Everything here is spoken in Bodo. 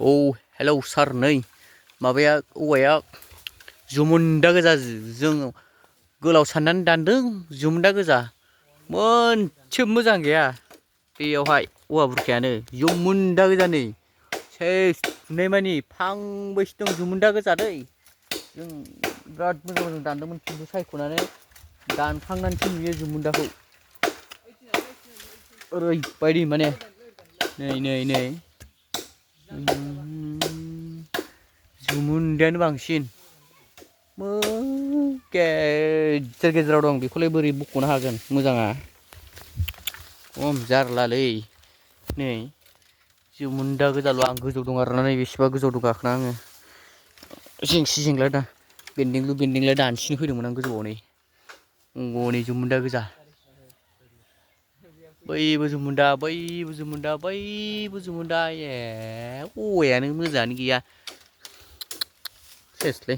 औ हेलौ सार नै माबाया औवाया जुमुन्दा गोजा जों गोलाव साननानै दानदों जुमुन्दा गोजा मोनसेबो मोजां गैया बेयावहाय औवा बुरखायानो जुमुन्दा गोजा नै सेस फुनाय मानि फांबैसो दं जुमुन्दा गोजा दै जों बिराद मोजां मोजां दानदोंमोन खिन्थु सायख'नानै दानखांनानैसो नुयो जुमुन्दाखौ ओरैबायदि माने नै जुमुन्दायानो बांसिन गेजेर गेजेराव दं बेखौलाय बोरै बख'नो हागोन मोजाङा खम जारलालै नै जुमुन्दा गोजाल' आं गोजौ दं आरोना नै बेसेबा गोजौ दं गाखोना आङो जेंसि जेंला दा बेन्दोंलाय दानसिनो फैदोंमोन आं गोजौआव नै हनै जुमुन्दा गोजा बैबो जुमुन्दा ए औवायानो मोजाङानो गैया सेसलै।